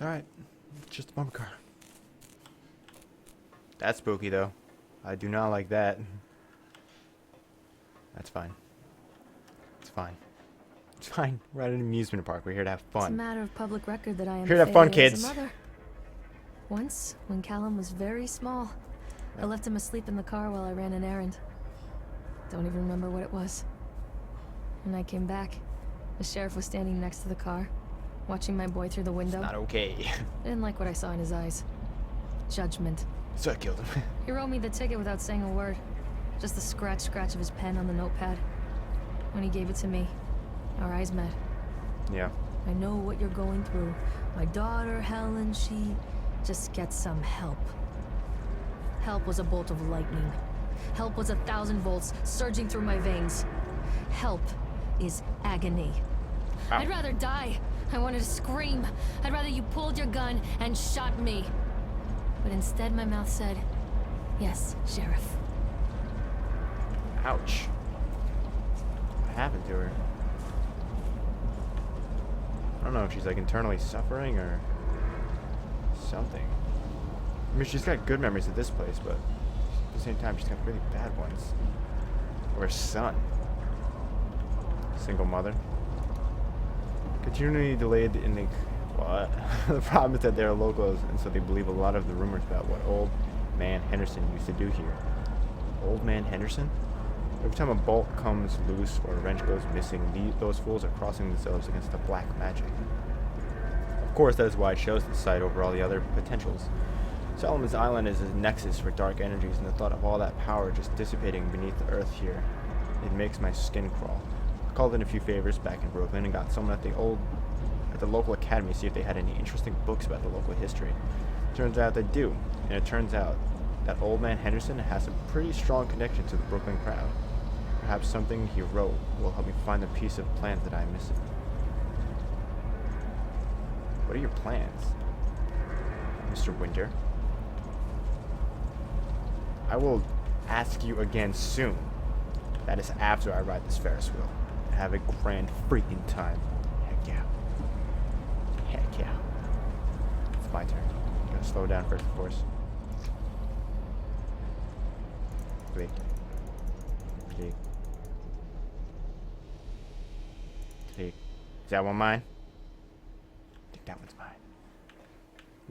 It's alright. It's just a bumper car. That's spooky, though. I do not like that. That's fine. It's fine. It's fine. We're at an amusement park. We're here to have fun. It's a matter of public record that I am Here to have fun, failure as kids. a mother. Once, when Callum was very small, I left him asleep in the car while I ran an errand. Don't even remember what it was. When I came back, the sheriff was standing next to the car, watching my boy through the window. It's not okay. I didn't like what I saw in his eyes. Judgment. So I killed him. He wrote me the ticket without saying a word. Just the scratch of his pen on the notepad. When he gave it to me, our eyes met. Yeah. I know what you're going through. My daughter, Helen, she just gets some help. Help was a bolt of lightning. Help was 1,000 volts surging through my veins. Help is agony. Ow. I'd rather die. I wanted to scream. I'd rather you pulled your gun and shot me. But instead my mouth said, yes, Sheriff. Ouch. What happened to her? I don't know if she's like internally suffering or something. I mean, she's got good memories of this place, but at the same time, she's got really bad ones. Or a son. Single mother. Continually delayed in the... What? The problem is that they're locals, and so they believe a lot of the rumors about what Old Man Henderson used to do here. Old Man Henderson? Every time a bolt comes loose or a wrench goes missing, those fools are crossing themselves against the black magic. Of course, that is why I chose this site over all the other potentials. Solomon's Island is a nexus for dark energies, and the thought of all that power just dissipating beneath the earth here, it makes my skin crawl. I called in a few favors back in Brooklyn and got someone at the local academy to see if they had any interesting books about the local history. Turns out they do, and it turns out that Old Man Henderson has a pretty strong connection to the Brooklyn crowd. Perhaps something he wrote will help me find the piece of plans that I'm missing. What are your plans, Mr. Winter? I will ask you again soon. That is after I ride this Ferris wheel and have a grand freaking time. Heck yeah. Heck yeah. It's my turn. I'm gonna slow down first, of course. Click. Click. Click. Is that one mine? I think that one's mine.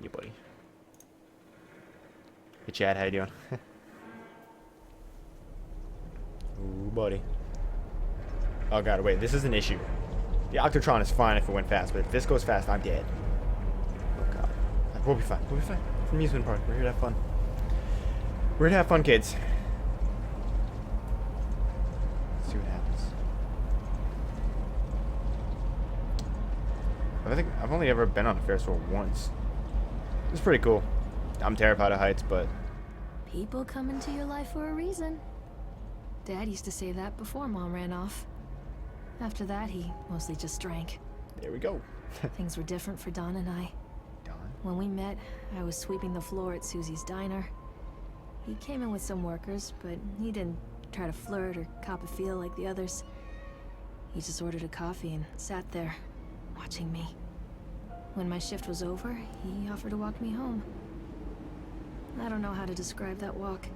Yeah, buddy. Hey, Chad, how you doing? Ooh, buddy. Oh god, wait, this is an issue. The Octotron is fine if it went fast, but if this goes fast, I'm dead. Oh god. We'll be fine. We'll be fine. It's an amusement park. We're here to have fun. We're here to have fun, kids. Let's see what happens. I think I've only ever been on a Ferris wheel once. It's pretty cool. I'm terrified of heights, but... People come into your life for a reason. Dad used to say that before Mom ran off. After that, he mostly just drank. There we go. Things were different for Don and I. Don? When we met, I was sweeping the floor at Susie's diner. He came in with some workers, but he didn't try to flirt or cop a feel like the others. He just ordered a coffee and sat there, watching me. When my shift was over, he offered to walk me home. I don't know how to describe that walk.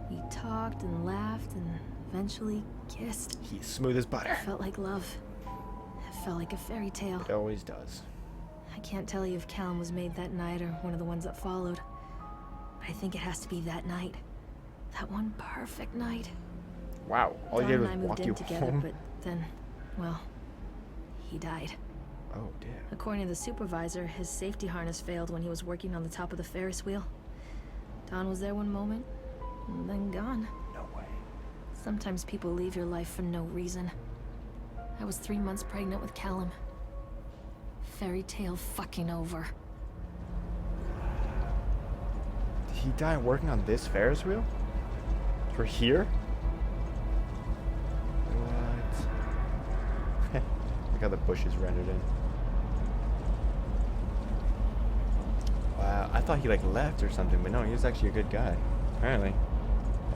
We talked and laughed and eventually kissed. He's smooth as butter. It felt like love. It felt like a fairy tale. It always does. I can't tell you if Callum was made that night or one of the ones that followed. But I think it has to be that night. That one perfect night. Wow, all you did Don was and I walk moved you in together, home? but then, well, he died. Oh, damn. According to the supervisor, his safety harness failed when he was working on the top of the Ferris wheel. Don was there one moment, and then gone. No way. Sometimes people leave your life for no reason. I was 3 months pregnant with Callum. Fairy tale fucking over. Did he die working on this Ferris wheel? For here? What? Look how the bush is rendered in. Wow, I thought he like left or something, but no, he was actually a good guy. Apparently.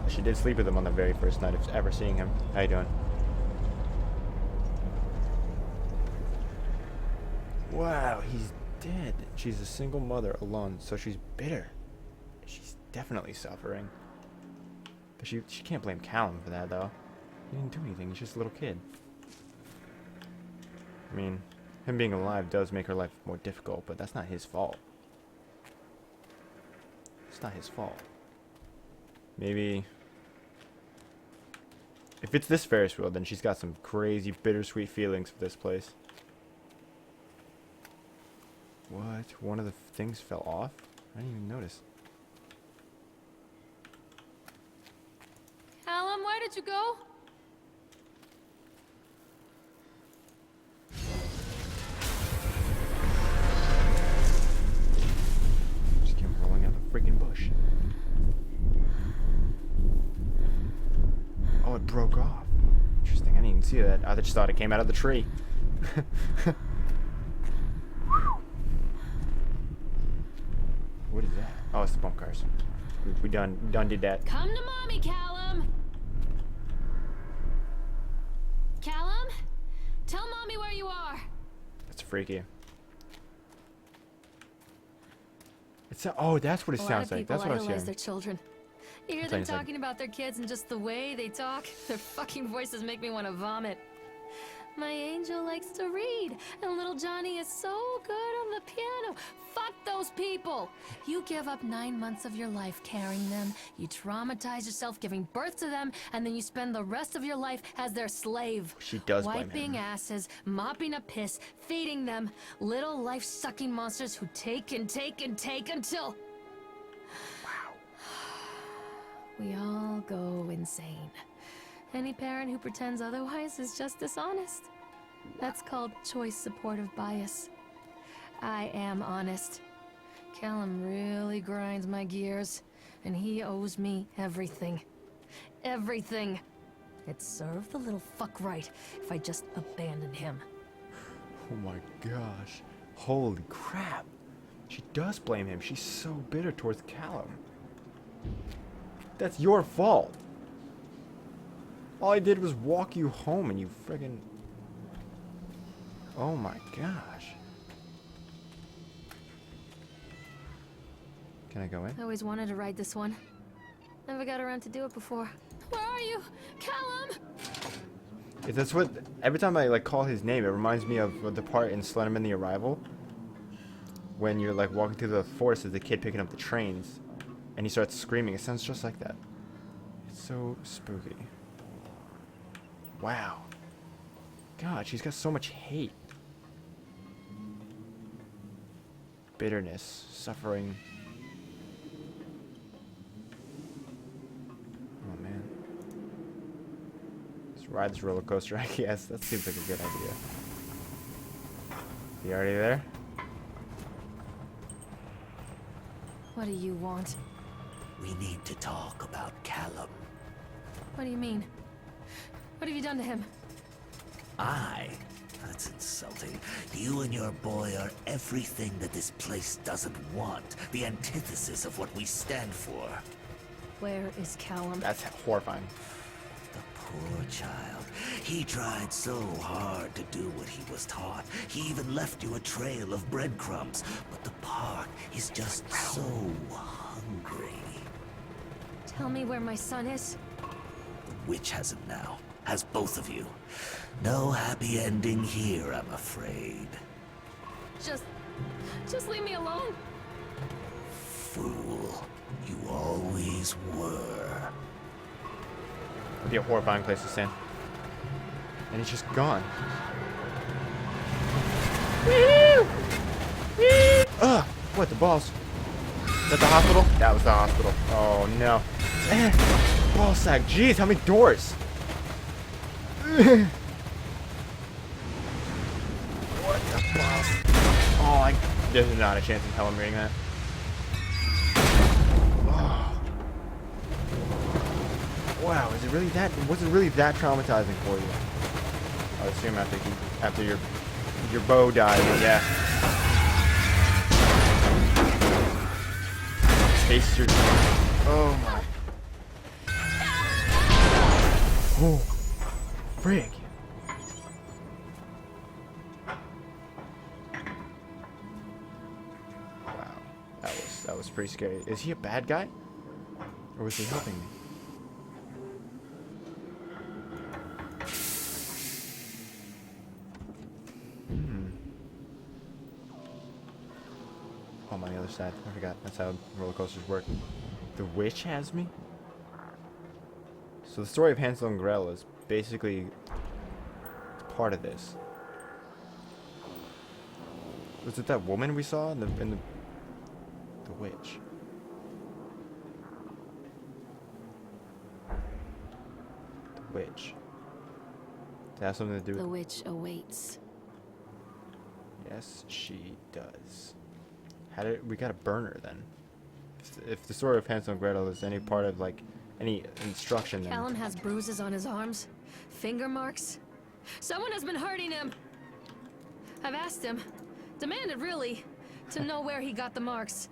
She did sleep with him on the very first night of ever seeing him. How you doing? Wow, he's dead. She's a single mother alone, so she's bitter. She's definitely suffering. But she can't blame Callum for that, though. He didn't do anything. He's just a little kid. I mean, him being alive does make her life more difficult, but that's not his fault. It's not his fault. Maybe... if it's this Ferris wheel, then she's got some crazy bittersweet feelings for this place. What? One of the things fell off? I didn't even notice. Callum, where did you go? Just came rolling out the freaking bush. Oh, it broke off. Interesting. I didn't even see that. I just thought it came out of the tree. What is that? Oh, it's the bump cars. We done did that. Come to mommy, Callum. Callum, tell mommy where you are. That's freaky. It's oh, that's what it sounds like. That's what I was hearing. Their children. You hear them talking about their kids and just the way they talk. Their fucking voices make me want to vomit. My angel likes to read, and little Johnny is so good on the piano. Fuck those people! You give up 9 months of your life carrying them, you traumatize yourself giving birth to them, and then you spend the rest of your life as their slave. She does blame him. Wiping asses, mopping up piss, feeding them. Little life-sucking monsters who take and take and take until... we all go insane. Any parent who pretends otherwise is just dishonest. That's called choice supportive bias. I am honest. Callum really grinds my gears, and he owes me everything. Everything. It'd serve the little fuck right if I just abandoned him. Oh my gosh. Holy crap. She does blame him. She's so bitter towards Callum. That's your fault. All I did was walk you home and you friggin'... oh my gosh. Can I go in? I always wanted to ride this one. Never got around to do it before. Where are you? Callum! That's what... every time I like call his name, it reminds me of the part in Slenderman the Arrival. When you're like walking through the forest as the kid picking up the trains. And he starts screaming. It sounds just like that. It's so spooky. Wow. God, she's got so much hate. Bitterness. Suffering. Oh, man. Let's ride this roller coaster, I guess. That seems like a good idea. You already there? What do you want? We need to talk about Callum. What do you mean? What have you done to him? That's insulting. You and your boy are everything that this place doesn't want. The antithesis of what we stand for. Where is Callum? That's horrifying. The poor child. He tried so hard to do what he was taught. He even left you a trail of breadcrumbs. But the park is just so hungry. Tell me where my son is. The witch has him now. Has both of you. No happy ending here, I'm afraid. Just leave me alone. Fool. You always were. It'd be a horrifying place to stand. And he's just gone. Ugh! What, the balls? Is that the hospital? That was the hospital. Oh no. Ball sack. Jeez, how many doors? What the balls? Oh, there's not a chance in hell I'm reading that. Oh. Wow, is it really that? Was it really that traumatizing for you? I assume after your bow died, yeah. Taste your... oh my... oh, frig. That was pretty scary. Is he a bad guy? Or was he helping me? Oh, I'm on the other side. I forgot. That's how roller coasters work. The witch has me? So the story of Hansel and Gretel is basically part of this. Was it that woman we saw in the witch? The witch. Does that have something to do with The witch awaits. Yes, she does. How did we gotta burn her then? If the story of Hansel and Gretel is any part of like any instruction, then Callum has bruises on his arms, finger marks. Someone has been hurting him. I've asked him, demanded really, to know where he got the marks.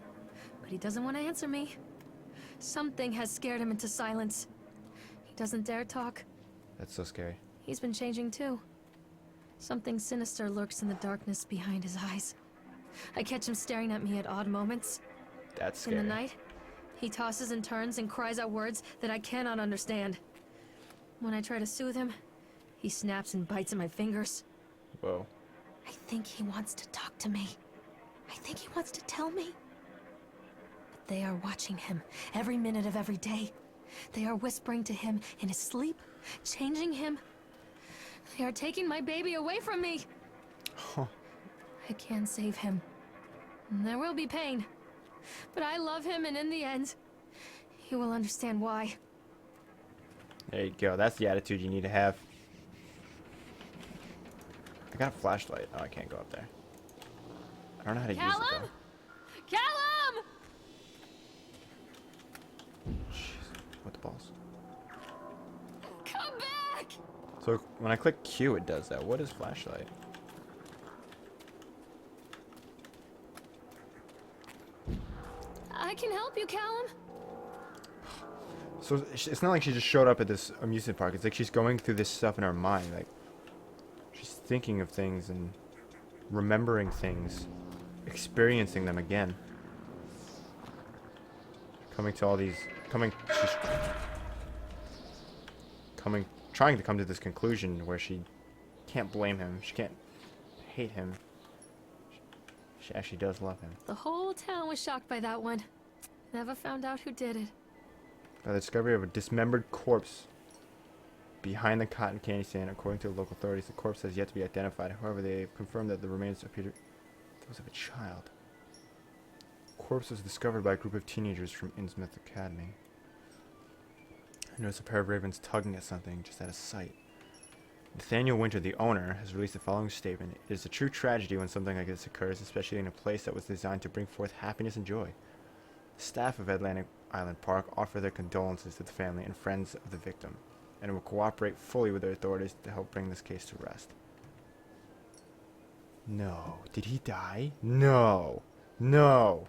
But he doesn't want to answer me. Something has scared him into silence. He doesn't dare talk. that's so scary. He's been changing too. Something sinister lurks in the darkness behind his eyes. I catch him staring at me at odd moments. That's scary. In the night, he tosses and turns and cries out words that I cannot understand. When I try to soothe him, he snaps and bites at my fingers. Whoa. I think he wants to talk to me. I think he wants to tell me. But they are watching him every minute of every day. They are whispering to him in his sleep, changing him. They are taking my baby away from me. Huh. I can't save him. There will be pain. But I love him, and in the end, he will understand why. There you go. That's the attitude you need to have. I got a flashlight. Oh, I can't go up there. I don't know how to use it Callum! though. Callum! Jeez. What the balls? Come back! So when I click Q, it does that. What is flashlight? I can help you, Callum. So it's not like she just showed up at this amusement park. It's like she's going through this stuff in her mind. Like she's thinking of things and remembering things, experiencing them again. Trying to come to this conclusion where she can't blame him. She can't hate him. She actually does love him. The whole town was shocked by that one. Never found out who did it. By the discovery of a dismembered corpse behind the cotton candy stand, according to the local authorities, the corpse has yet to be identified. However, they have confirmed that the remains appear to be those of a child. The corpse was discovered by a group of teenagers from Innsmouth Academy. I noticed a pair of ravens tugging at something just out of sight. Nathaniel Winter, the owner, has released the following statement. It is a true tragedy when something like this occurs, especially in a place that was designed to bring forth happiness and joy. The staff of Atlantic Island Park offer their condolences to the family and friends of the victim, and will cooperate fully with their authorities to help bring this case to rest. No. Did he die? No. No.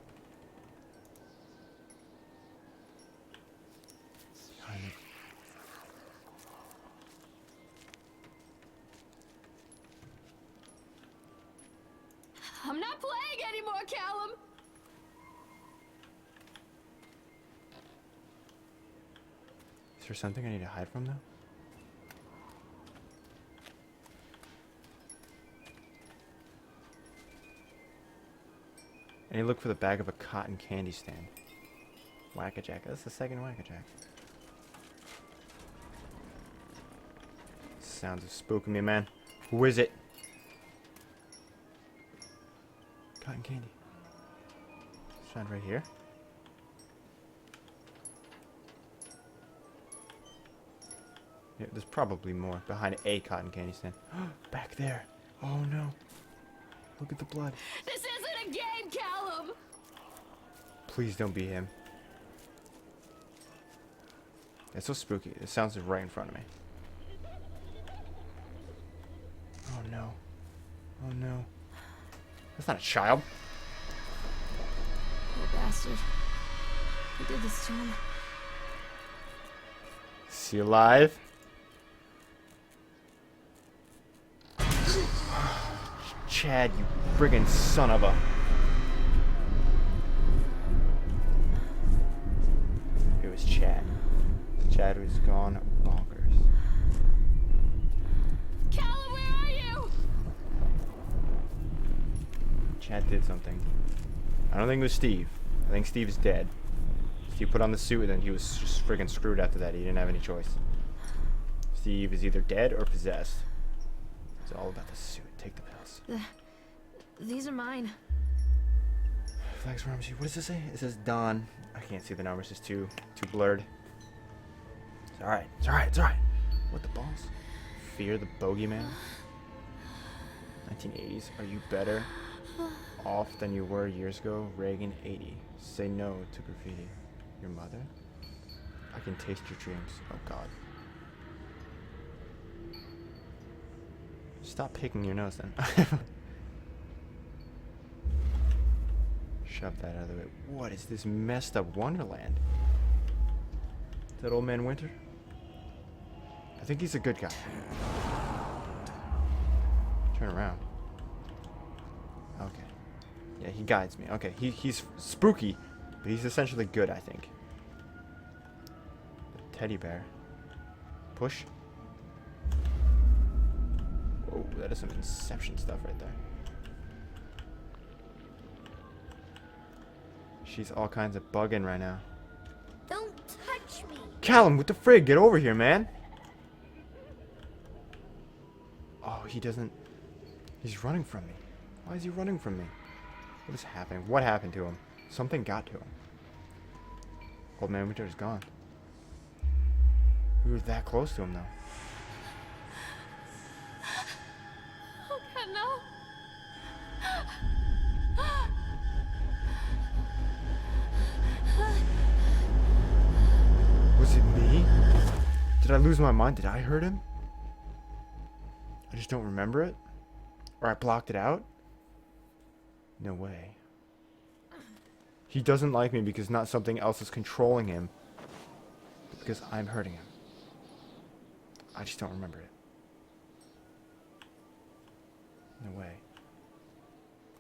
I'm not playing anymore, Callum! Is there something I need to hide from them? And you look for the back of a cotton candy stand. Whack-a-jack. That's the second whack-a-jack. Sounds of spooking me, man. Who is it? Cotton candy. It's found right here. Yeah, there's probably more behind a cotton candy stand. Back there. Oh no. Look at the blood. This isn't a game, Callum! Please don't be him. It's so spooky. It sounds right in front of me. Oh no. Oh no. That's not a child. Poor bastard. Who did this to him? Is he alive? Chad, you friggin' son of a... Chad was gone bonkers. Callum, where are you? Chad did something. I don't think it was Steve. I think Steve is dead. Steve put on the suit and then he was just friggin' screwed after that. He didn't have any choice. Steve is either dead or possessed. It's all about the suit. Take the pills. These are mine. Flags pharmacy. What does this say? It says Dawn. I can't see the numbers. It's too blurred. It's alright. It's alright. It's alright. What the balls? Fear the bogeyman? 1980s. Are you better off than you were years ago? Reagan 80. Say no to graffiti. Your mother? I can taste your dreams. Oh god. Stop picking your nose then. Shove that out of the way. What is this messed up wonderland? Is that Old Man Winter? I think he's a good guy. Turn around. Okay. Yeah, he guides me. Okay, he's spooky, but he's essentially good, I think. The teddy bear. Push. Whoa, that is some Inception stuff right there. She's all kinds of bugging right now. Don't touch me. Callum, what the frig? Get over here, man. Oh, he doesn't... He's running from me. Why is he running from me? What is happening? What happened to him? Something got to him. Old Man Winter is gone. We were that close to him, though. Oh God, no. Was it me? Did I lose my mind? Did I hurt him? I just don't remember it? Or I blocked it out? No way. He doesn't like me because not something else is controlling him, but because I'm hurting him. I just don't remember it. No way.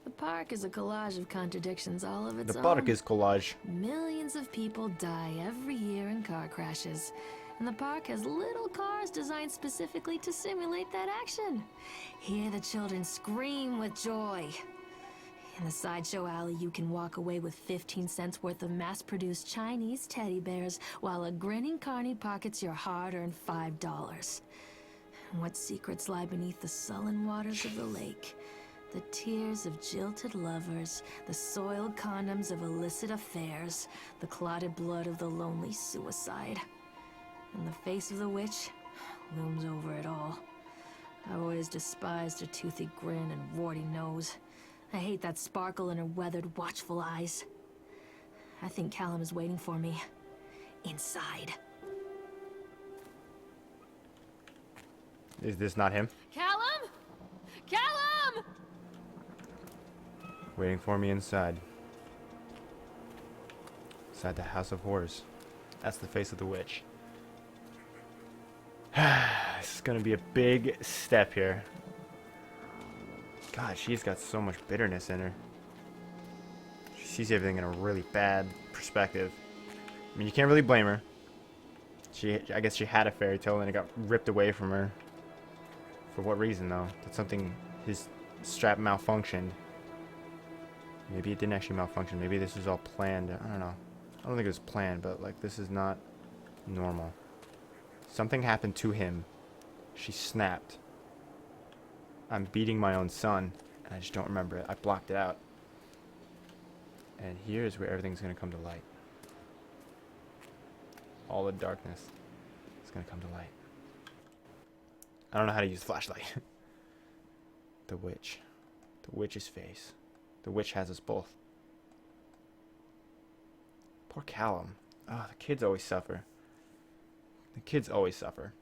The park is a collage of contradictions all of its The own. park is collage. Millions of people die every year in car crashes. And the park has little cars designed specifically to simulate that action. Hear the children scream with joy. In the sideshow alley, you can walk away with 15 cents worth of mass-produced Chinese teddy bears, while a grinning carny pockets your hard-earned $5. And what secrets lie beneath the sullen waters of the lake? The tears of jilted lovers, the soiled condoms of illicit affairs, the clotted blood of the lonely suicide. And the face of the witch looms over it all. I've always despised her toothy grin and warty nose. I hate that sparkle in her weathered, watchful eyes. I think Callum is waiting for me. Inside. Is this not him? Callum? Callum! Waiting for me inside. Inside the House of Horrors. That's the face of the witch. This is gonna be a big step here. God, she's got so much bitterness in her. She sees everything in a really bad perspective. I mean, you can't really blame her. I guess she had a fairy tale and it got ripped away from her. For what reason, though? Did something... His strap malfunctioned. Maybe it didn't actually malfunction. Maybe this was all planned. I don't know. I don't think it was planned, but, like, this is not normal. Something happened to him. She snapped. I'm beating my own son, and I just don't remember it. I blocked it out. And here's where everything's going to come to light. All the darkness is going to come to light. I don't know how to use flashlight. The witch. The witch's face. The witch has us both. Poor Callum. Oh, the kids always suffer. The kids always suffer.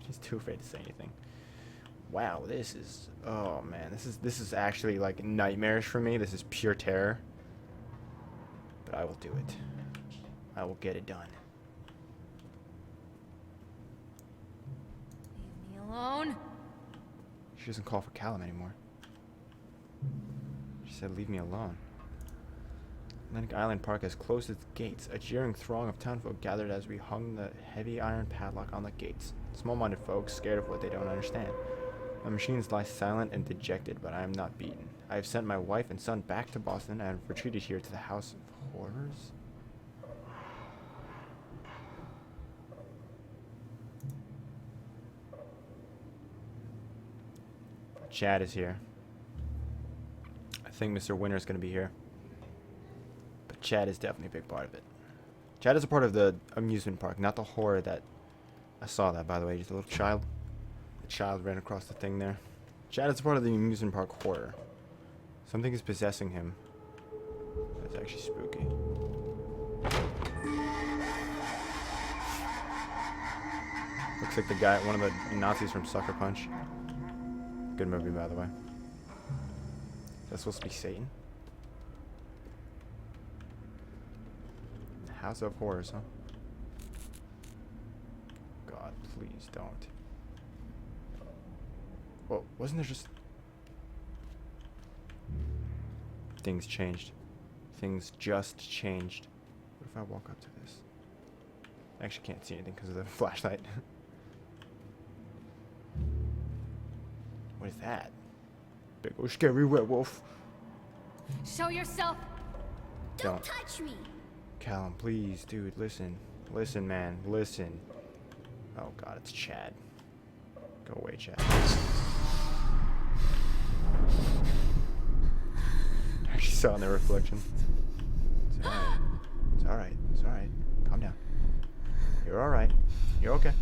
She's too afraid to say anything. Wow, this is... Oh, man. This is actually, like, nightmarish for me. This is pure terror. But I will do it. I will get it done. Leave me alone. She doesn't call for Callum anymore. She said, leave me alone. Atlantic Island Park has closed its gates. A jeering throng of townfolk gathered as we hung the heavy iron padlock on the gates. Small-minded folks, scared of what they don't understand. My machines lie silent and dejected, but I am not beaten. I have sent my wife and son back to Boston and have retreated here to the House of Horrors. Chad is here. I think Mr. Winter is going to be here. But Chad is definitely a big part of it. Chad is a part of the amusement park, not the horror that... I saw that, by the way. Just a little child. The child ran across the thing there. Chad is a part of the amusement park horror. Something is possessing him. That's actually spooky. Looks like the guy, one of the Nazis from Sucker Punch. Good movie, by the way. Is that supposed to be Satan? House of Horrors, huh? God, please don't. Whoa, wasn't there just... Things changed. Things just changed. What if I walk up to this? I actually can't see anything because of the flashlight. What is that? Big old scary werewolf. Show yourself. Don't. Touch me. Callum, please, dude, listen. Listen, man, listen. Oh god, it's Chad. Go away, Chad. I actually saw in the reflection. It's alright. It's alright. It's alright. Calm down. You're alright. You're okay.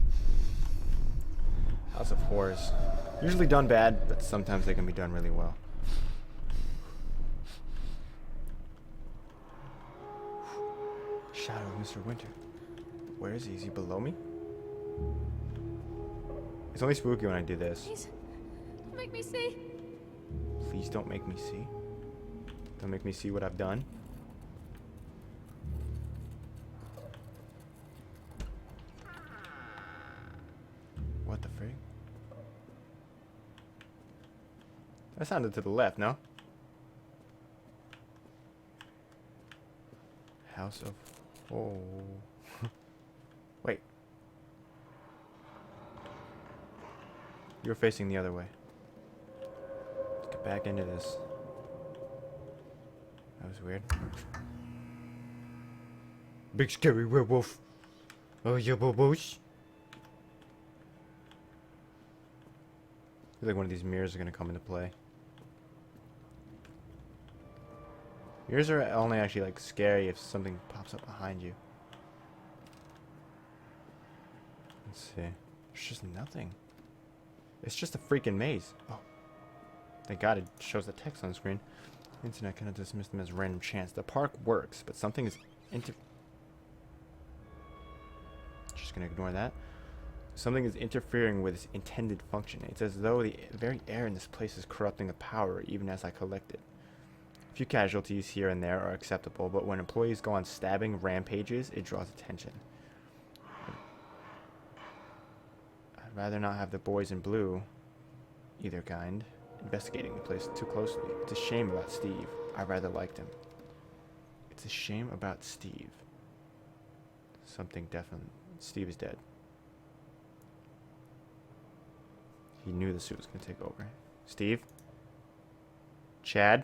House of Horrors. Usually done bad, but sometimes they can be done really well. Shadow of Mr. Winter. Where is he? Is he below me? It's only spooky when I do this. Please, don't make me see. Please don't make me see. Don't make me see what I've done. What the frig? That sounded to the left, no? House of... Oh. Wait. You're facing the other way. Let's get back into this. That was weird. Big scary werewolf. Oh, yeah, bobos. I feel like one of these mirrors are going to come into play. Mirrors are only actually like scary if something pops up behind you. Let's see. There's just nothing. It's just a freaking maze. Oh. Thank God it shows the text on screen. The internet cannot dismiss them as random chance. The park works, but something is just gonna ignore that. Something is interfering with its intended function. It's as though the very air in this place is corrupting the power even as I collect it. A few casualties here and there are acceptable, but when employees go on stabbing rampages, it draws attention. I'd rather not have the boys in blue, either kind, investigating the place too closely. It's a shame about Steve. I rather liked him. It's a shame about Steve. Something definite. Steve is dead. He knew the suit was going to take over. Steve? Chad?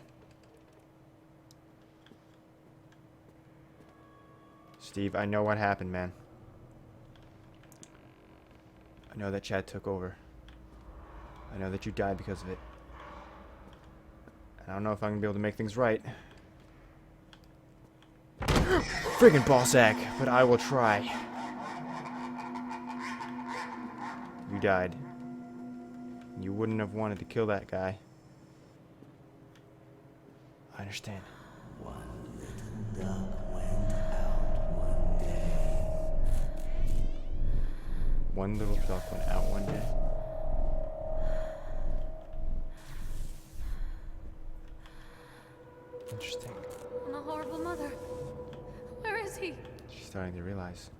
Steve, I know what happened, man. I know that Chad took over. I know that you died because of it. And I don't know if I'm going to be able to make things right. Friggin' ballsack, but I will try. You died. You wouldn't have wanted to kill that guy. I understand. One little duck went out one day. One little duck went out one day. Interesting. I'm a horrible mother. Where is he? She's starting to realize.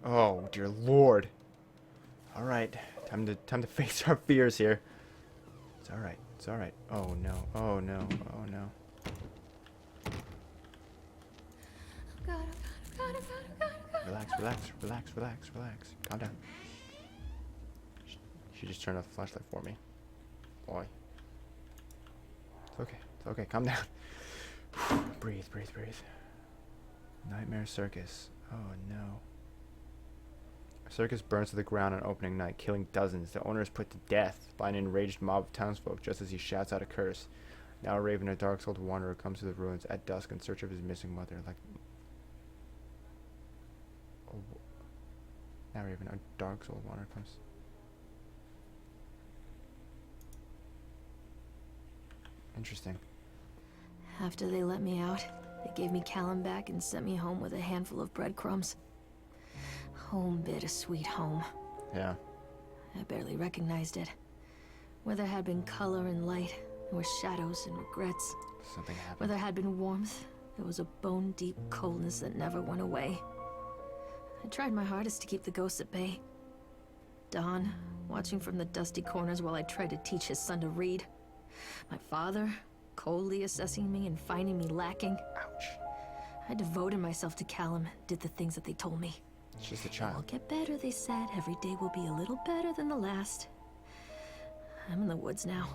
Oh, dear Lord. Alright, time to face our fears here. It's alright. It's alright. Oh no. Oh no. Oh no. Oh God, oh God, oh God, oh God, oh God. Relax, relax, relax, relax, relax. Calm down. She just turned off the flashlight for me. Boy. It's okay. It's okay. Calm down. Breathe, breathe, breathe. Nightmare Circus. Oh no. A circus burns to the ground on opening night, killing dozens. The owner is put to death by an enraged mob of townsfolk just as he shouts out a curse. Now Raven, a dark-souled wanderer, comes to the ruins at dusk in search of his missing mother. Now Raven, a dark-souled wanderer comes. Interesting. After they let me out, they gave me Callum back and sent me home with a handful of breadcrumbs. Home, bittersweet home. Yeah. I barely recognized it. Where there had been color and light, there were shadows and regrets. Something happened. Where there had been warmth, there was a bone-deep coldness that never went away. I tried my hardest to keep the ghosts at bay. Don, watching from the dusty corners while I tried to teach his son to read. My father, coldly assessing me and finding me lacking. Ouch. I devoted myself to Callum, did the things that they told me. It's just a We'll child. get better, they said. Every day will be a little better than the last. I'm in the woods now.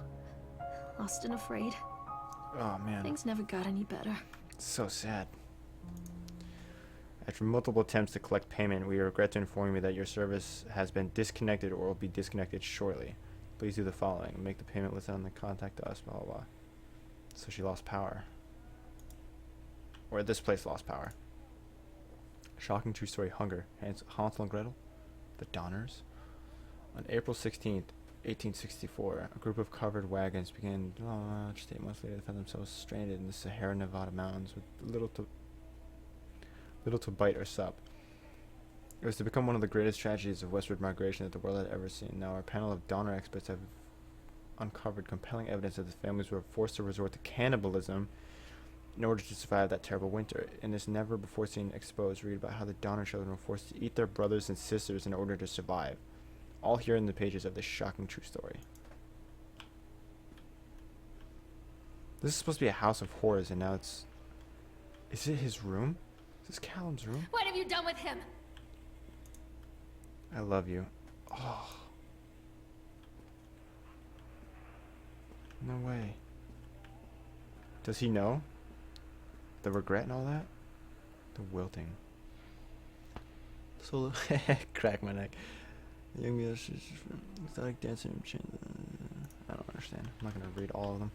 Lost and afraid. Oh man. Things never got any better. It's so sad. After multiple attempts to collect payment, we regret to inform you that your service has been disconnected or will be disconnected shortly. Please do the following. Make the payment listed on the contact us, blah, blah, blah. So she lost power. Or this place lost power. Shocking true story, Hunger. Hansel and Gretel? The Donners? On April 16th, 1864, a group of covered wagons began just 8 months later to find themselves stranded in the Sahara Nevada mountains with little to bite or sup. It was to become one of the greatest tragedies of westward migration that the world had ever seen. Now, our panel of Donner experts have uncovered compelling evidence that the families were forced to resort to cannibalism in order to survive that terrible winter. In this never-before-seen expose, read about how the Donner children were forced to eat their brothers and sisters in order to survive. All here in the pages of this shocking true story. This is supposed to be a house of horrors, and now it's... Is it his room? Is this Callum's room? What have you done with him? I love you. Oh. No way. Does he know? The regret and all that? The wilting. So, crack my neck. The young girl, she's exotic dancing. I don't understand. I'm not gonna read all of them.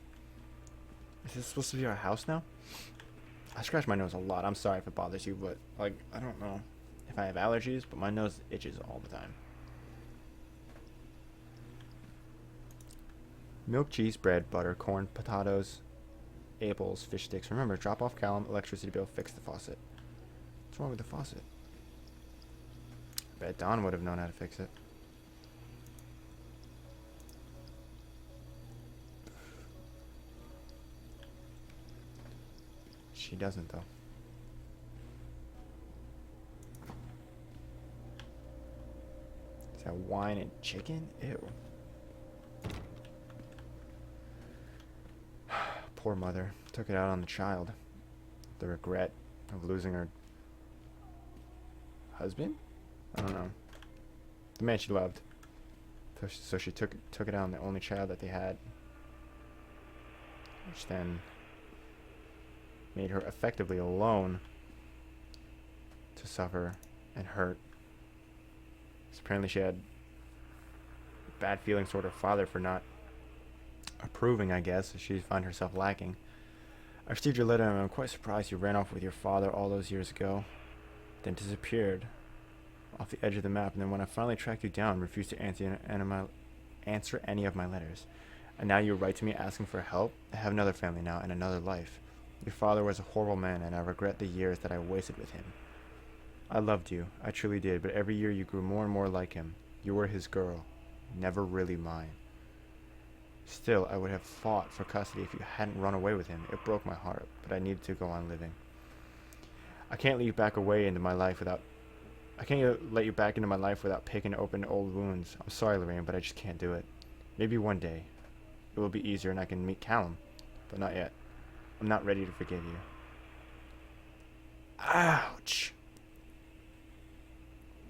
Is this supposed to be our house now? I scratch my nose a lot. I'm sorry if it bothers you, but like I don't know if I have allergies, but my nose itches all the time. Milk, cheese, bread, butter, corn, potatoes, apples, fish sticks. Remember, drop off Callum, electricity bill, fix the faucet. What's wrong with the faucet? I bet Don would have known how to fix it. She doesn't, though. Is that wine and chicken? Ew. Poor mother. Took it out on the child. The regret of losing her husband? I don't know. The man she loved. So she took it out on the only child that they had. Which then made her effectively alone to suffer and hurt. So apparently she had bad feelings toward her father for not approving, I guess. She found herself lacking. I received your letter and I'm quite surprised you ran off with your father all those years ago, then disappeared off the edge of the map, and then when I finally tracked you down, refused to answer any of my letters. And now you write to me asking for help? I have another family now and another life. Your father was a horrible man, and I regret the years that I wasted with him. I loved you, I truly did, but every year you grew more and more like him. You were his girl, never really mine. Still, I would have fought for custody if you hadn't run away with him. It broke my heart, but I needed to go on living. I can't let you back into my life without picking open old wounds. I'm sorry, Lorraine, but I just can't do it. Maybe one day. it will be easier and I can meet Callum. But not yet. I'm not ready to forgive you. Ouch.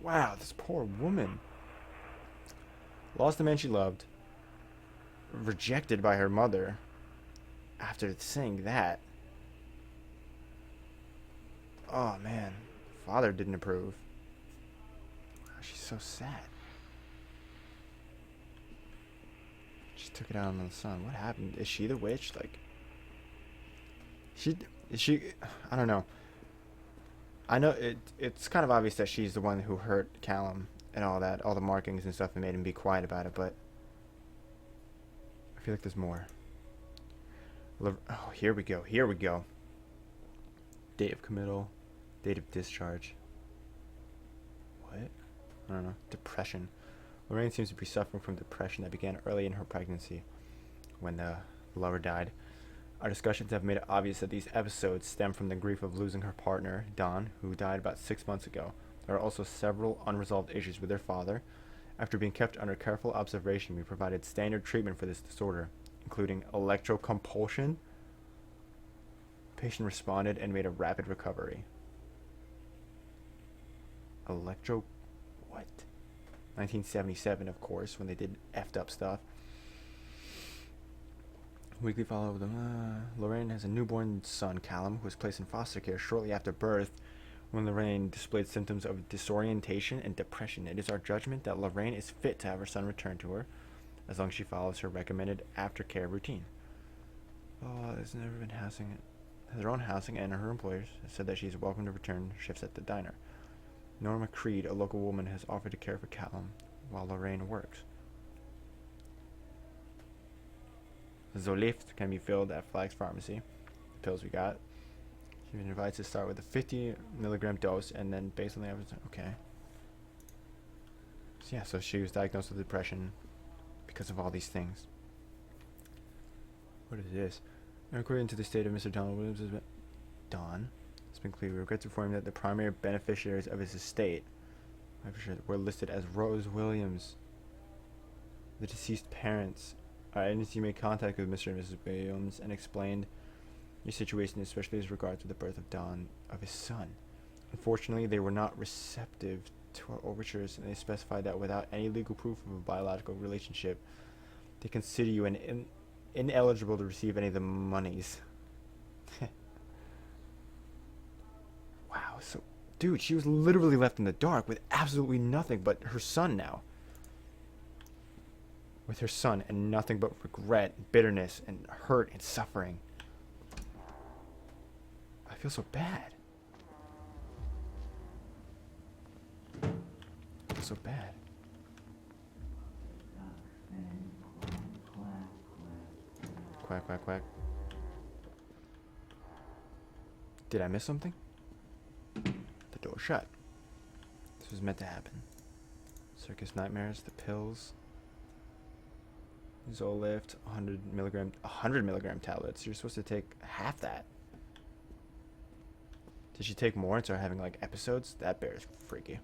Wow, this poor woman. Lost the man she loved. Rejected by her mother. After saying that. Oh man. Father didn't approve. She's so sad. She took it out on the son. What happened? Is she the witch? Like, is she? I don't know. I know it's kind of obvious that she's the one who hurt Callum and all that, all the markings and stuff that made him be quiet about it, but I feel like there's more. Oh, here we go. Here we go. Date of committal. Date of discharge. What? I don't know. Depression. Lorraine seems to be suffering from depression that began early in her pregnancy when the lover died. Our discussions have made it obvious that these episodes stem from the grief of losing her partner, Don, who died about 6 months ago. There are also several unresolved issues with their father. After being kept under careful observation, we provided standard treatment for this disorder, including electrocompulsion. The patient responded and made a rapid recovery. What? 1977, of course, when they did effed up stuff. Weekly follow-up with them. Lorraine has a newborn son, Callum, who was placed in foster care shortly after birth when Lorraine displayed symptoms of disorientation and depression. It is our judgment that Lorraine is fit to have her son returned to her as long as she follows her recommended aftercare routine. Oh, there's never been housing. Has her own housing, and her employers have said that she is welcome to return shifts at the diner. Norma Creed, a local woman, has offered to care for Callum while Lorraine works. Zolift can be filled at Flag's Pharmacy. The pills we got. She was advised to start with a 50 milligram dose and then based on the average. Okay. So yeah, so she was diagnosed with depression because of all these things. What is this? According to the state of Mr. Donald Williams, Don, it's been clear. We regret to inform you that the primary beneficiaries of his estate were listed as Rose Williams, the deceased parents. Our agency made contact with Mr. and Mrs. Williams and explained your situation, especially as regards to the birth of Don, of his son. Unfortunately, they were not receptive to our overtures, and they specified that without any legal proof of a biological relationship, they consider you ineligible to receive any of the monies. Wow, so, dude, she was literally left in the dark with absolutely nothing but her son now. With her son and nothing but regret, bitterness, and hurt and suffering. I feel so bad. I feel so bad. Quack, quack, quack. Did I miss something? The door shut. This was meant to happen. Circus nightmares, the pills. Zolift, 100 milligram tablets. You're supposed to take half that. Did she take more and start having like episodes? That bear is freaky.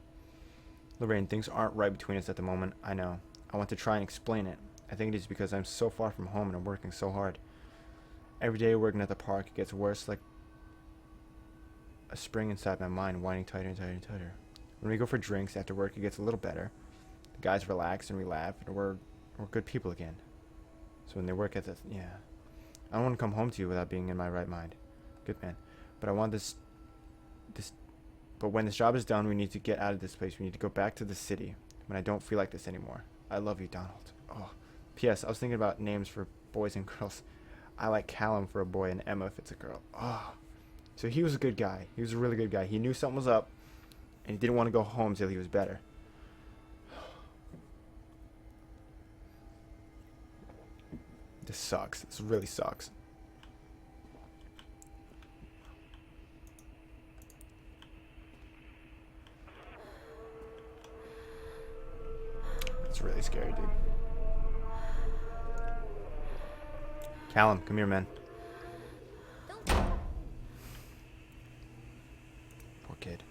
Lorraine, things aren't right between us at the moment. I know. I want to try and explain it. I think it is because I'm so far from home and I'm working so hard. Every day working at the park, it gets worse, like a spring inside my mind, winding tighter and tighter and tighter. When we go for drinks after work, it gets a little better. The guys relax and we laugh, and we're good people again. So when they work at the, yeah. I don't want to come home to you without being in my right mind. Good man. But I want but when this job is done, we need to get out of this place. We need to go back to the city when I don't feel like this anymore. I love you, Donald. Oh. P.S. I was thinking about names for boys and girls. I like Callum for a boy and Emma if it's a girl. Oh. So he was a good guy. He was a really good guy. He knew something was up, and he didn't want to go home till he was better. This sucks. This really sucks. It's really scary, dude. Callum, come here, man. Poor kid.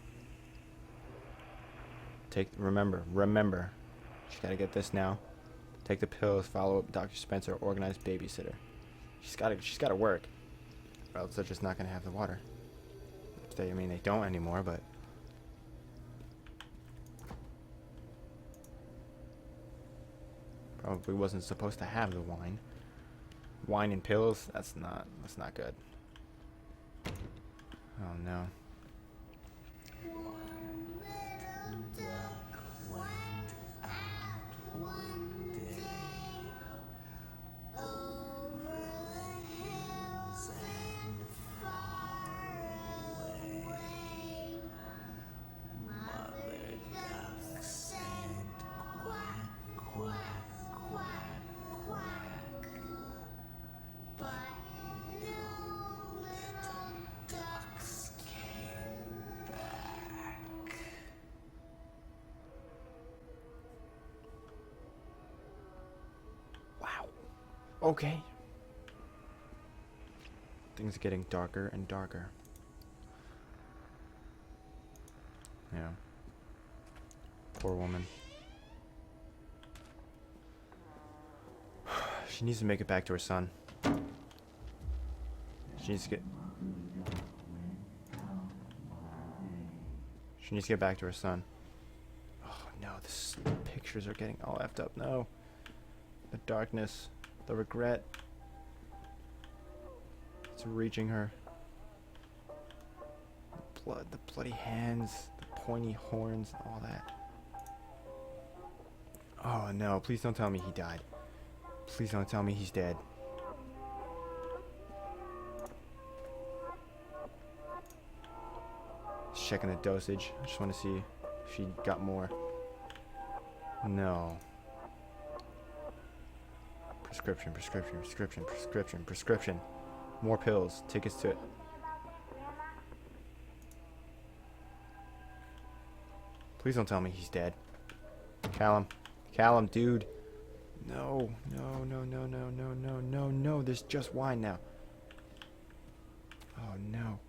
Remember. She gotta get this now. Take the pills. Follow up Dr. Spencer. Organize babysitter. She's gotta work. Or else they're just not gonna have the water. I mean, they don't anymore, but probably wasn't supposed to have the wine. Wine and pills. That's not good. Oh no. Okay. Things are getting darker and darker. Yeah. Poor woman. She needs to make it back to her son. She needs to get back to her son. Oh no, the pictures are getting all effed up. No. The darkness. The regret. It's reaching her. The blood, the bloody hands, the pointy horns, and all that. Oh no, please don't tell me he died. Please don't tell me he's dead. Just checking the dosage. I just want to see if she got more. No. Prescription. More pills. Tickets to it. Please don't tell me he's dead. Callum, dude. No. There's just wine now. Oh no.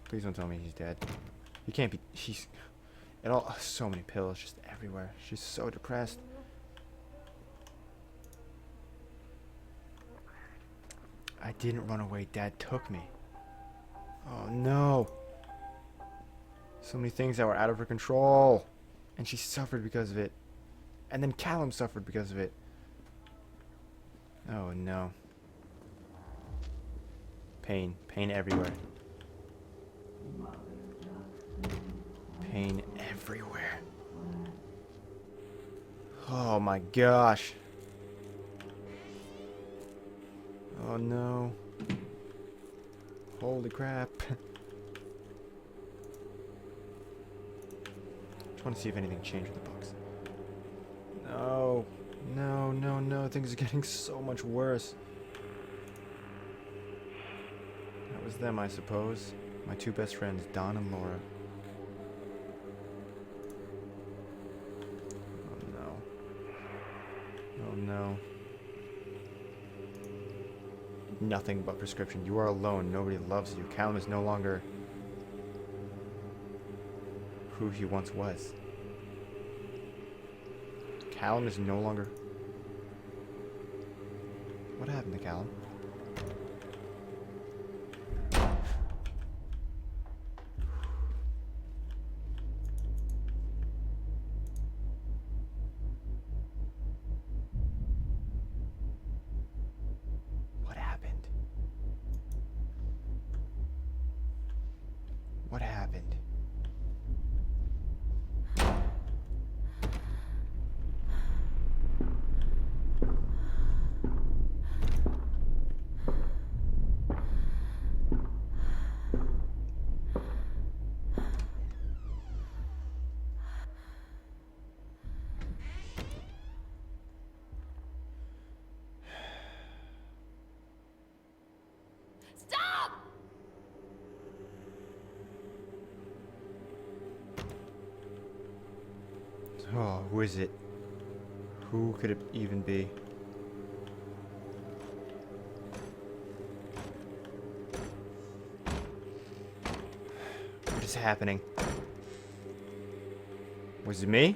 Please don't tell me he's dead. He can't be. She's. It all. So many pills just everywhere. She's so depressed. I didn't run away. Dad took me. Oh no. So many things that were out of her control. And she suffered because of it. And then Callum suffered because of it. Oh no. Pain. Pain everywhere. Pain everywhere. Oh my gosh. Oh no. Holy crap. Just want to see if anything changed with the books. No. No. Things are getting so much worse. That was them, I suppose. My two best friends, Don and Laura. Oh no. Nothing but prescription. You are alone. Nobody loves you. Callum is no longer who he once was. Callum is no longer... What happened to Callum? What happened? Stop! Oh, who is it? Who could it even be? What is happening? Was it me?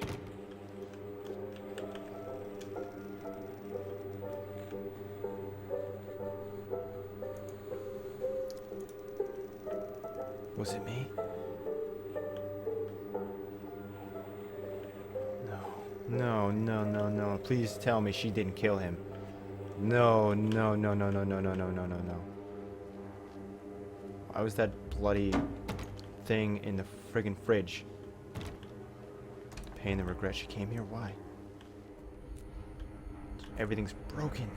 Was it me? No, no, no, no. Please tell me she didn't kill him. No, no, no, no, no, no, no, no, no, no, no. Why was that bloody thing in the friggin' fridge? The pain, the regret. She came here. Why? Everything's broken.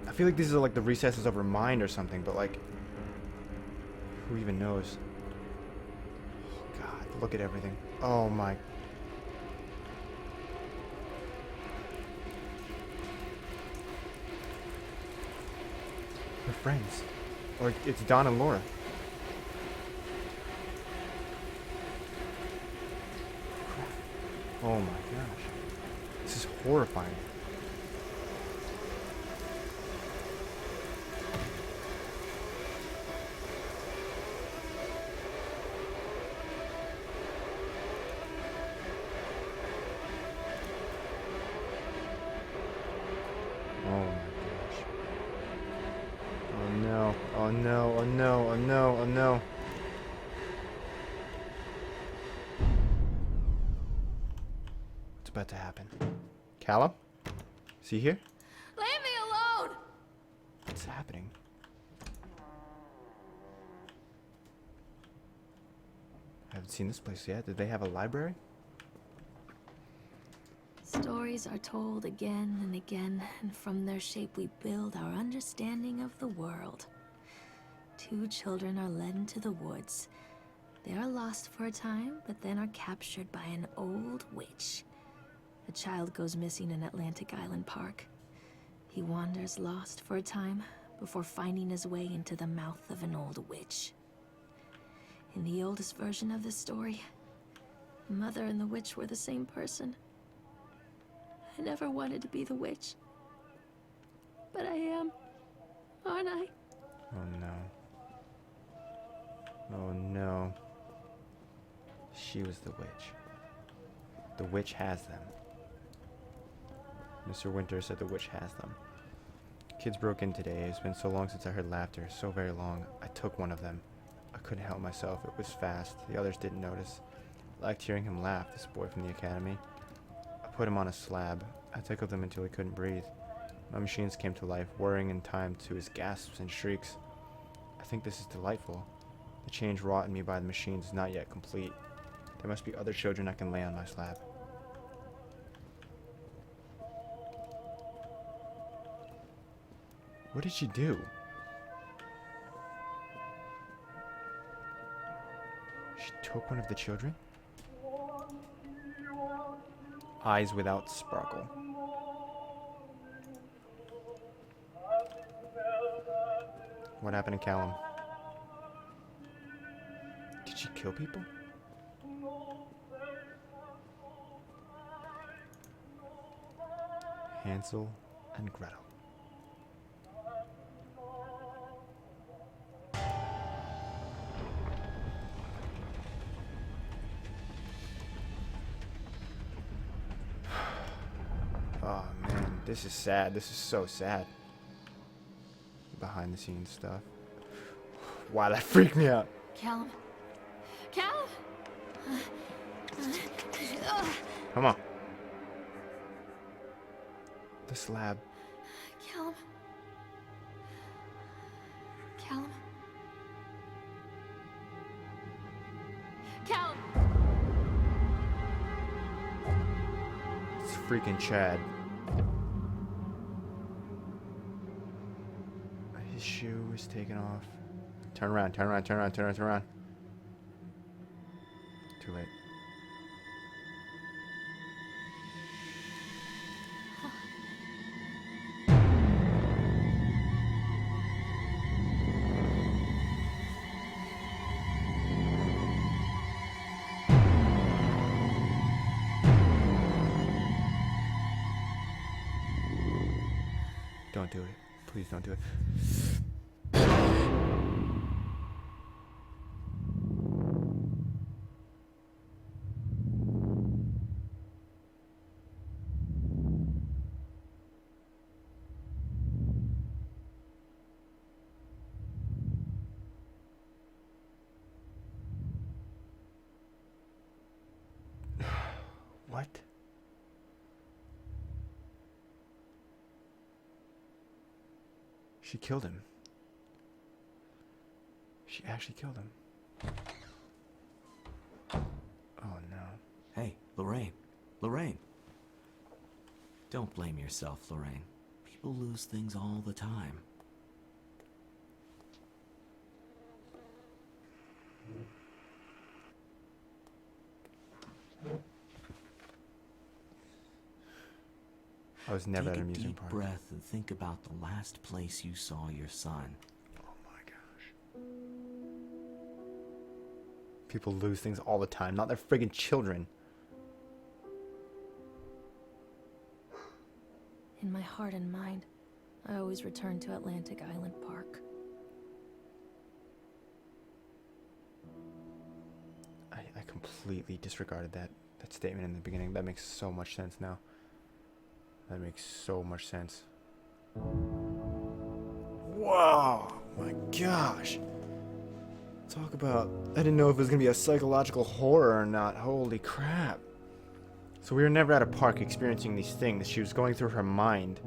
I feel like these are like the recesses of her mind or something, but like, who even knows? Oh, God, look at everything. Oh my. Her friends. Or it's Don and Laura. Crap. Oh my gosh. This is horrifying. Oh no, oh no, oh no, oh no. What's about to happen? Callum? Is he here? Leave me alone! What's happening? I haven't seen this place yet. Did they have a library? Stories are told again and again, and from their shape we build our understanding of the world. Two children are led into the woods. They are lost for a time, but then are captured by an old witch. A child goes missing in Atlantic Island Park. He wanders lost for a time before finding his way into the mouth of an old witch. In the oldest version of this story, the mother and the witch were the same person. I never wanted to be the witch. But I am, aren't I? Oh no. Oh no. She was the witch. The witch has them. Mr. Winter said the witch has them. Kids broke in today. It's been so long since I heard laughter. So very long. I took one of them. I couldn't help myself. It was fast. The others didn't notice. I liked hearing him laugh, this boy from the academy. I put him on a slab. I tickled him until he couldn't breathe. My machines came to life, whirring in time to his gasps and shrieks. I think this is delightful. The change wrought in me by the machines is not yet complete. There must be other children I can lay on my slab. What did she do? She took one of the children? Eyes without sparkle. What happened to Callum? Did she kill people? Hansel and Gretel. Oh man, this is sad. This is so sad. Behind the scenes stuff. Wow, that freaked me out. Callum. Callum! Come on. The slab. Callum. Callum. Callum! It's freaking Chad. His shoe is taken off. Turn around, turn around, turn around, turn around, turn around. Too late. Don't do it. Please don't do it. What? She killed him. She actually killed him. Oh no. Hey, Lorraine. Lorraine. Don't blame yourself, Lorraine. People lose things all the time. I was never Take at a an amusement deep park. breath and think about the last place you saw your son. Oh my gosh. People lose things all the time, not their friggin' children. In my heart and mind, I always return to Atlantic Island Park. I completely disregarded that statement in the beginning. That makes so much sense now. That makes so much sense. Whoa! My gosh! Talk about... I didn't know if it was gonna be a psychological horror or not. Holy crap. So we were never at a park experiencing these things. She was going through her mind.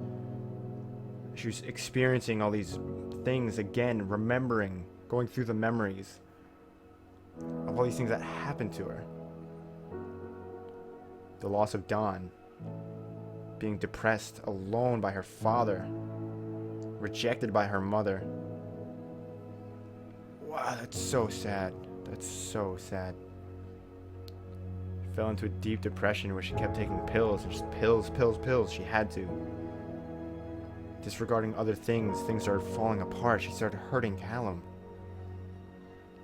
She was experiencing all these things again, remembering, going through the memories of all these things that happened to her. The loss of Dawn. Being depressed, alone by her father. Rejected by her mother. Wow, that's so sad. That's so sad. She fell into a deep depression where she kept taking pills. And just pills, pills, pills. She had to. Disregarding other things, things started falling apart. She started hurting Callum.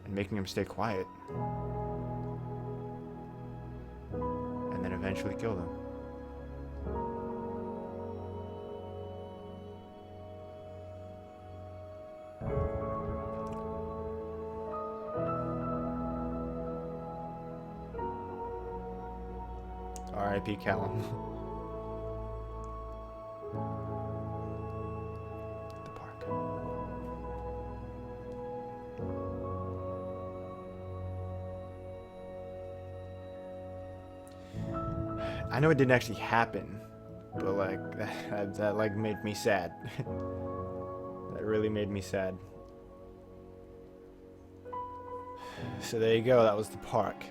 And making him stay quiet. And then eventually killed him. R.I.P. Callum. The park. I know it didn't actually happen, but like that like made me sad. That really made me sad. So there you go. That was the park.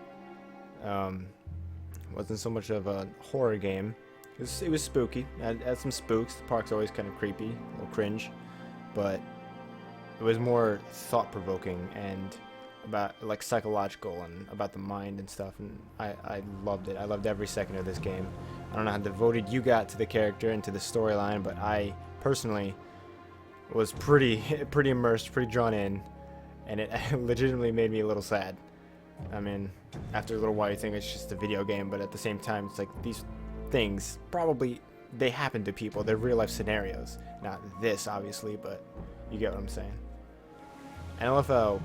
Wasn't so much of a horror game. It was spooky. It had some spooks. The park's always kind of creepy, a little cringe, but it was more thought-provoking and about like psychological and about the mind and stuff. And I loved it. I loved every second of this game. I don't know how devoted you got to the character and to the storyline, but I personally was pretty immersed, pretty drawn in, and it legitimately made me a little sad. I mean, after a little while you think it's just a video game, but at the same time it's like these things probably they happen to people. They're real life scenarios. Not this obviously, but you get what I'm saying. And I love how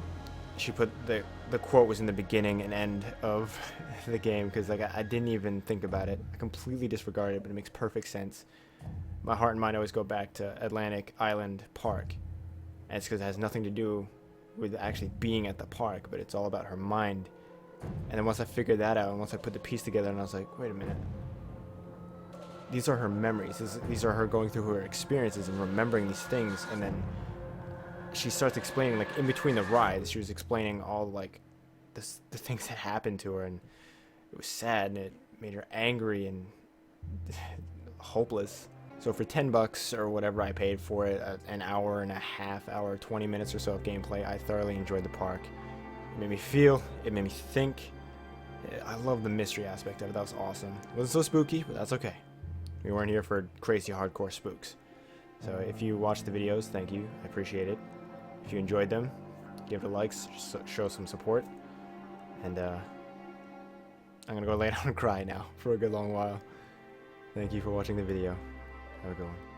she put the quote was in the beginning and end of the game, because like I didn't even think about it. I completely disregarded it, but it makes perfect sense. My heart and mind always go back to Atlantic Island Park, and it's because it has nothing to do with actually being at the park, but it's all about her mind. And then once I figured that out, and once I put the piece together, and I was like, wait a minute, these are her memories, these are her going through her experiences and remembering these things. And then she starts explaining, like in between the rides, she was explaining all like the things that happened to her, and it was sad, and it made her angry and hopeless. So for $10 or whatever I paid for it, an hour and a half, 20 minutes or so of gameplay, I thoroughly enjoyed the park. It made me feel, it made me think. I love the mystery aspect of it. That was awesome. It wasn't so spooky, but that's okay. We weren't here for crazy hardcore spooks. So if you watched the videos, thank you. I appreciate it. If you enjoyed them, give it a like, show some support. And I'm gonna go lay down and cry now for a good long while. Thank you for watching the video. Have a good one.